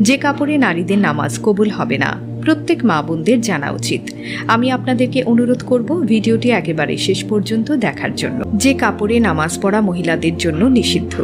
যে কাপড়ে নারীদের নামাজ কবুল হবে না, প্রত্যেক মা বোনদের জানা উচিত। আমি আপনাদেরকে অনুরোধ করব ভিডিওটি একেবারে শেষ পর্যন্ত দেখার জন্য। যে কাপড়ে নামাজ পড়া মহিলাদের জন্য নিষিদ্ধ,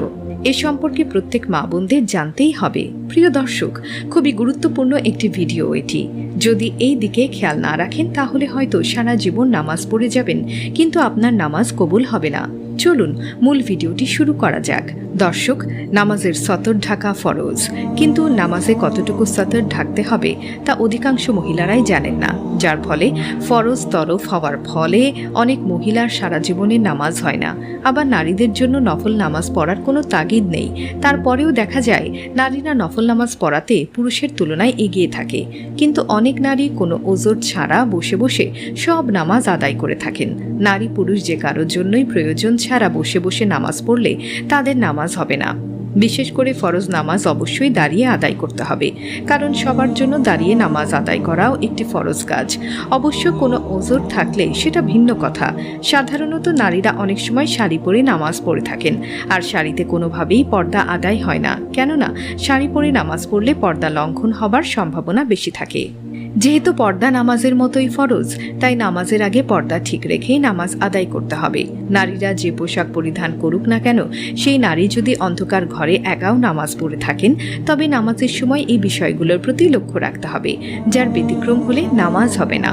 এ সম্পর্কে প্রত্যেক মা বোনদের জানতেই হবে। প্রিয় দর্শক, খুবই গুরুত্বপূর্ণ একটি ভিডিও এটি। যদি এই দিকে খেয়াল না রাখেন তাহলে হয়তো সারা জীবন নামাজ পড়ে যাবেন, কিন্তু আপনার নামাজ কবুল হবে না। চলুন মূল ভিডিওটি শুরু করা যাক। দর্শক, নামাজের সতর ঢাকা ফরজ, কিন্তু নামাজে কতটুকু সতর ঢাকতে হবে তা অধিকাংশ মহিলারাই জানেন না, যার ফলে ফরজ তরফ হওয়ার ফলে অনেক মহিলার সারা জীবনে নামাজ হয় না। আবার নারীদের জন্য নফল নামাজ পড়ার কোনো তাগিদ নেই, তারপরেও দেখা যায় নারীরা নফল নামাজ পড়াতে পুরুষের তুলনায় এগিয়ে থাকে। কিন্তু অনেক নারী কোনো ওজর ছাড়া বসে বসে সব নামাজ আদায় করে থাকেন। নারী পুরুষ যে কারোর জন্যই প্রয়োজন ছাড়া বসে বসে নামাজ পড়লে তাদের নামাজ হবে না। বিশেষ করে ফরজ নামাজ অবশ্যই দাঁড়িয়ে আদায় করতে হবে, কারণ সবার জন্য দাঁড়িয়ে নামাজ আদায় করাও একটি ফরজ কাজ। অবশ্য কোনো ওজর থাকলে সেটা ভিন্ন কথা। সাধারণত নারীরা অনেক সময় শাড়ি পরে নামাজ পড়ে থাকেন, আর শাড়িতে কোনোভাবেই পর্দা আদায় হয় না, কেননা শাড়ি পরে নামাজ পড়লে পর্দা লঙ্ঘন হবার সম্ভাবনা বেশি থাকে। যেহেতু পর্দা নামাজের মতোই ফরজ, তাই নামাজের আগে পর্দা ঠিক রেখেই নামাজ আদায় করতে হবে। নারীরা যে পোশাক পরিধান করুক না কেন, সেই নারী যদি অন্ধকার ঘরে একাও নামাজ পড়ে থাকেন, তবে নামাজের সময় এই বিষয়গুলোর প্রতি লক্ষ্য রাখতে হবে, যার ব্যতিক্রম হলে নামাজ হবে না।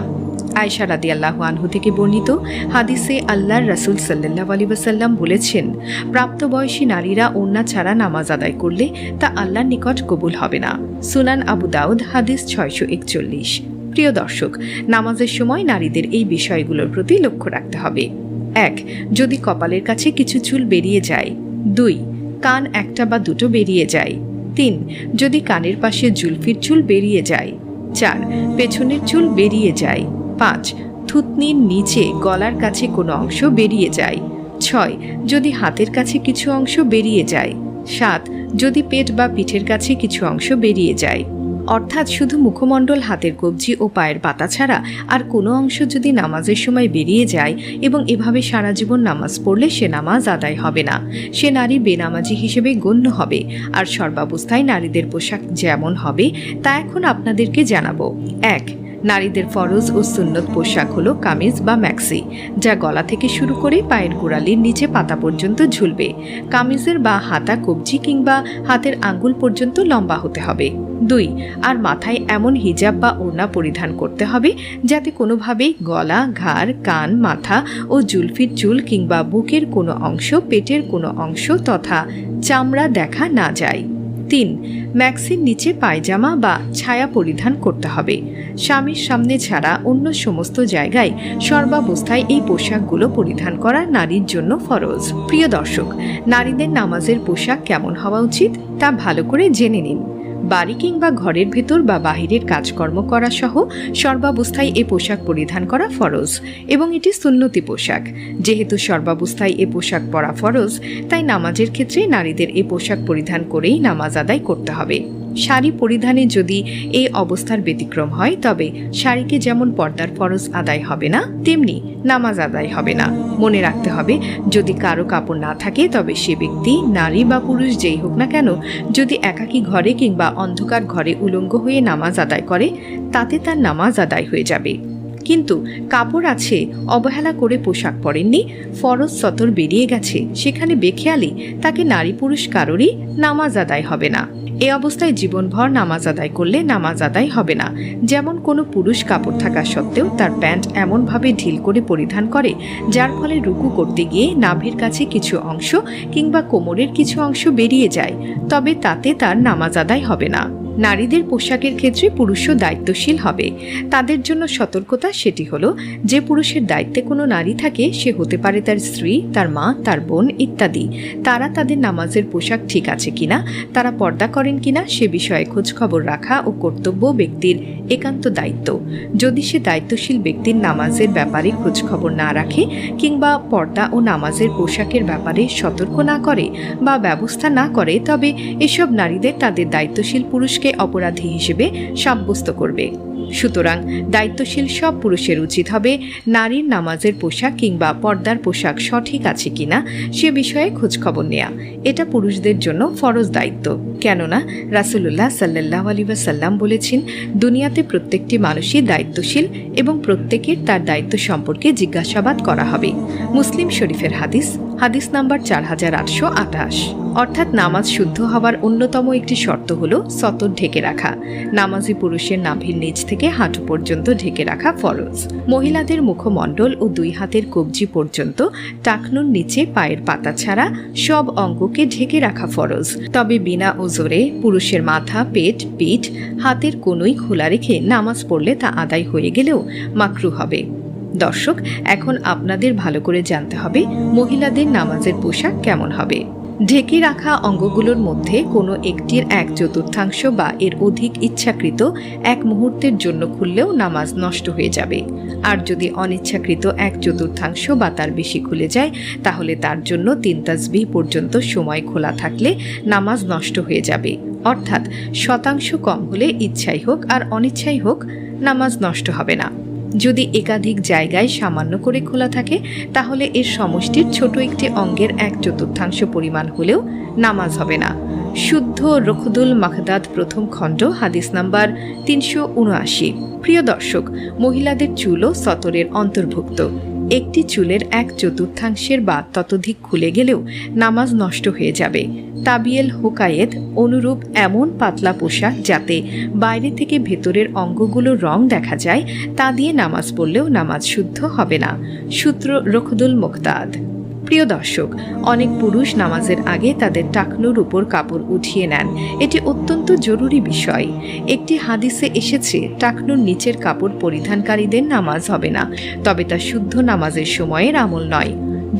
আয়েশা রাদিয়াল্লাহু আনহু থেকে বর্ণিত হাদিসে আল্লাহর রাসূল সাল্লাল্লাহু আলাইহি ওয়াসাল্লাম বলেছেন, প্রাপ্তবয়সী নারীরা ওড়না ছাড়া নামাজ আদায় করলে তা আল্লাহর নিকট কবুল হবে না। সুনান আবু দাউদ হাদিস 641। প্রিয় দর্শক, নামাজের সময় নারীদের এই বিষয়গুলোর প্রতি লক্ষ্য রাখতে হবে। 1. যদি কপালের কাছে কিছু চুল বেরিয়ে যায়। 2. কান একটা বা দুটো বেরিয়ে যায়। 3. যদি কানের পাশে জুলফির চুল বেরিয়ে যায়। 4. পেছনের চুল বেরিয়ে যায়। 5. থুতনির নিচে গলার কাছে কোনো অংশ বেরিয়ে যায়। 6. যদি হাতের কাছে কিছু অংশ বেরিয়ে যায়। 7. যদি পেট বা পিঠের কাছে কিছু অংশ বেরিয়ে যায়। অর্থাৎ শুধু মুখমণ্ডল, হাতের কবজি ও পায়ের পাতা ছাড়া আর কোনো অংশ যদি নামাজের সময় বেরিয়ে যায় এবং এভাবে সারা জীবন নামাজ পড়লে সে নামাজ আদায় হবে না, সে নারী বেনামাজি হিসেবে গণ্য হবে। আর সর্বাবস্থায় নারীদের পোশাক যেমন হবে তা এখন আপনাদেরকে জানাবো। 1. নারীদের ফরজ ও সুন্নত পোশাক হলো কামিজ বা ম্যাক্সি, যা গলা থেকে শুরু করে পায়ের গোড়ালির নিচে পাতা পর্যন্ত ঝুলবে। কামিজের বা হাতা কবজি কিংবা হাতের আঙ্গুল পর্যন্ত লম্বা হতে হবে। 2. আর মাথায় এমন হিজাব বা ওড়না পরিধান করতে হবে যাতে কোনোভাবেই গলা, ঘাড়, কান, মাথা ও জুলফির চুল কিংবা বুকের কোনো অংশ, পেটের কোনো অংশ তথা চামড়া দেখা না যায়। 3. ম্যাক্সির নিচে পায়জামা বা ছায়া পরিধান করতে হবে। স্বামীর সামনে ছাড়া অন্য সমস্ত জায়গায় সর্বাবস্থায় এই পোশাকগুলো পরিধান করা নারীর জন্য ফরজ। প্রিয় দর্শক, নারীদের নামাজের পোশাক কেমন হওয়া উচিত তা ভালো করে জেনে নিন। বাড়ি কিংবা ঘরের ভেতর বা বাহিরের কাজকর্ম করা সহ সর্বাবস্থায় এ পোশাক পরিধান করা ফরজ এবং এটি সুন্নতি পোশাক। যেহেতু সর্বাবস্থায় এ পোশাক পরা ফরজ, তাই নামাজের ক্ষেত্রে নারীদের এ পোশাক পরিধান করেই নামাজ আদায় করতে হবে। শাড়ি পরিধানে যদি এই অবস্থার ব্যতিক্রম হয়, তবে শাড়িকে যেমন পর্দার ফরজ আদায় হবে না, তেমনি নামাজ আদায় হবে না। মনে রাখতে হবে, যদি কারো কাপড় না থাকে তবে সে ব্যক্তি, নারী বা পুরুষ যেই হোক না কেন, যদি একাকী ঘরে কিংবা অন্ধকার ঘরে উলঙ্গ হয়ে নামাজ আদায় করে, তাতে তার নামাজ আদায় হয়ে যাবে। কিন্তু কাপড় আছে, অবহেলা করে পোশাক পরেননি, ফরজ সতর বেরিয়ে গেছে, সেখানে বেখেয়ালি তাকে নারী পুরুষ কারোরই নামাজ আদায় হবে না। এ অবস্থায় জীবনভর নামাজ আদায় করলে নামাজ আদায় হবে না। যেমন কোনো পুরুষ কাপড় থাকা সত্ত্বেও তার প্যান্ট এমনভাবে ঢিল করে পরিধান করে যার ফলে রুকু করতে গিয়ে নাভির কাছে কিছু অংশ কিংবা কোমরের কিছু অংশ বেরিয়ে যায়, তবে তাতে তার নামাজ আদায় হবে না। নারীদের পোশাকের ক্ষেত্রে পুরুষও দায়িত্বশীল হবে। তাদের জন্য সতর্কতা সেটি হলো, যে পুরুষের দায়িত্বে কোনো নারী থাকে, সে হতে পারে তার স্ত্রী, তার মা, তার বোন ইত্যাদি, তারা তাদের নামাজের পোশাক ঠিক আছে কিনা, তারা পর্দা করেন কিনা সে বিষয়ে খোঁজ খবর রাখা ও কর্তব্য ব্যক্তির একান্ত দায়িত্ব। যদি সে দায়িত্বশীল ব্যক্তির নামাজের ব্যাপারে খোঁজ খবর না রাখে কিংবা পর্দা ও নামাজের পোশাকের ব্যাপারে সতর্ক না করে বা ব্যবস্থা না করে, তবে এসব নারীদের তাদের দায়িত্বশীল পুরুষকে পুরুষকে অপরাধী হিসেবে সাব্যস্ত করবে। সুতরাং দায়িত্বশীল সব পুরুষের উচিত হবে নারীর নামাজের পোশাক কিংবা পর্দার পোশাক সঠিক আছে কিনা সে বিষয়ে খোঁজখবর নেয়া। এটা পুরুষদের জন্য ফরজ দায়িত্ব। কেননা রাসূলুল্লাহ সাল্লাল্লাহু আলাইহি ওয়াসাল্লাম বলেছেন, দুনিয়াতে প্রত্যেকটি মানুষই দায়িত্বশীল এবং প্রত্যেকের তার দায়িত্ব সম্পর্কে জিজ্ঞাসাবাদ করা হবে। মুসলিম শরীফের হাদিস নাম্বার 4828। অর্থাৎ নামাজ শুদ্ধ হওয়ার অন্যতম একটি শর্ত হল সতর ঢেকে রাখা। নামাজি পুরুষের নাভির নিচ থেকে হাঁটু পর্যন্ত ঢেকে রাখা ফরজ। মহিলাদের মুখমণ্ডল ও দুই হাতের কবজি পর্যন্ত টাকনুর নিচে পায়ের পাতা ছাড়া সব অঙ্গকে ঢেকে রাখা ফরজ। তবে বিনা ওজরে পুরুষের মাথা, পেট, পিঠ, হাতের কোনোই খোলা রেখে নামাজ পড়লে তা আদায় হয়ে গেলেও মাকরু হবে। দর্শক, এখন আপনাদের ভালো করে জানতে হবে মহিলাদের নামাজের পোশাক কেমন হবে। ঢেকে রাখা অঙ্গগুলোর মধ্যে কোনো একটির 1/4 বা এর অধিক ইচ্ছাকৃত এক মুহূর্তের জন্য খুললেও নামাজ নষ্ট হয়ে যাবে। আর যদি অনিচ্ছাকৃত 1/4 বা তার বেশি খুলে যায় তাহলে তার জন্য 3 তাসবিহ পর্যন্ত সময় খোলা থাকলে নামাজ নষ্ট হয়ে যাবে। অর্থাৎ শতাংশ কম হলে ইচ্ছাই হোক আর অনিচ্ছাই হোক নামাজ নষ্ট হবে না। যদি একাধিক জায়গায় সামান্য করে খোলা থাকে তাহলে এর সমষ্টির ছোট একটি অঙ্গের 1/4 পরিমাণ হলেও নামাজ হবে না। শুদ্ধ রখদুল মাখদাদ প্রথম খণ্ড হাদিস নাম্বার 379। প্রিয় দর্শক, মহিলাদের চুলও সতরের অন্তর্ভুক্ত। একটি চুলের 1/4 বা ততোধিক খুলে গেলেও নামাজ নষ্ট হয়ে যাবে। তাবিয়েল হোকায়েত অনুরূপ এমন পাতলা পোশাক যাতে বাইরে থেকে ভেতরের অঙ্গগুলোর রং দেখা যায় তা দিয়ে নামাজ পড়লেও নামাজ শুদ্ধ হবে না। সূত্র রখদুল মুখতাদ। প্রিয় দর্শক, অনেক পুরুষ নামাজের আগে তাদের টাকনুর উপর কাপড় উঠিয়ে নেন। এটি অত্যন্ত জরুরি বিষয়। একটি হাদিসে এসেছে টাকনুর নিচের কাপড় পরিধানকারীদের নামাজ হবে না, তবে তা শুদ্ধ নামাজের সময়ের আমল নয়।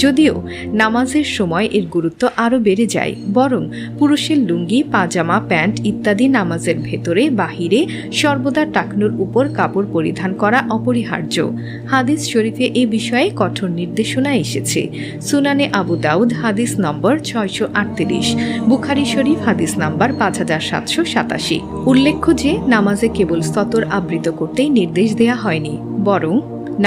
যদিও নামাজের সময় এর গুরুত্ব আরও বেড়ে যায়, বরং পুরুষের লুঙ্গি, পাজামা, প্যান্ট ইত্যাদি নামাজের ভেতরে বাহিরে সর্বদা টাকনুর উপর কাপড় পরিধান করা অপরিহার্য। হাদিস শরীফে এ বিষয়ে কঠোর নির্দেশনা এসেছে। সুনানে আবু দাউদ হাদিস নম্বর 638, বুখারী শরীফ হাদিস নাম্বার 5787। উল্লেখ্য যে নামাজে কেবল সতর আবৃত করতেই নির্দেশ দেয়া হয়নি, বরং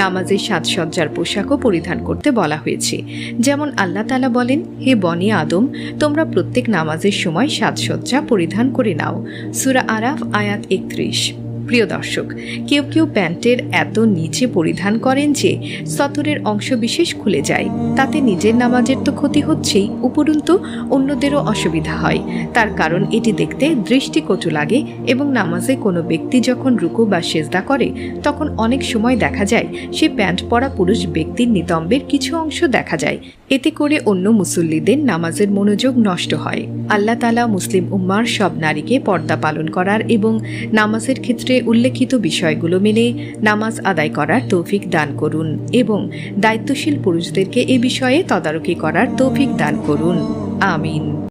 নামাজে সাজসজ্জার পোশাকও পরিধান করতে বলা হয়েছে। যেমন আল্লাহ তাআলা বলেন, হে বনি আদম, তোমরা প্রত্যেক নামাজের সময় সাজসজ্জা পরিধান করে নাও। সূরা আরাফ আয়াত 31। প্রিয় দর্শক, কেউ কেউ প্যান্টের এত নিচে পরিধান করেন যে সতরের অংশ বিশেষ খুলে যায়। তাতে নিজের নামাজের তো ক্ষতি হচ্ছেই, উপরন্তু অন্যদেরও অসুবিধা হয়। তার কারণ এটি দেখতে দৃষ্টিকটু লাগে এবং নামাজে কোনো ব্যক্তি যখন রুকু বা সেজদা করে তখন অনেক সময় দেখা যায় সে প্যান্ট পরা পুরুষ ব্যক্তির নিতম্বের কিছু অংশ দেখা যায়। এতে করে অন্য মুসল্লিদের নামাজের মনোযোগ নষ্ট হয়। আল্লাহ তাআলা মুসলিম উম্মার সব নারীকে পর্দা পালন করার এবং নামাজের ক্ষেত্রে উল্লেখিত বিষয়গুলো মেনে নামাজ আদায় করার তৌফিক দান করুন এবং দায়িত্বশীল পুরুষদেরকে এ বিষয়ে তদারকি করার তৌফিক দান করুন। আমিন।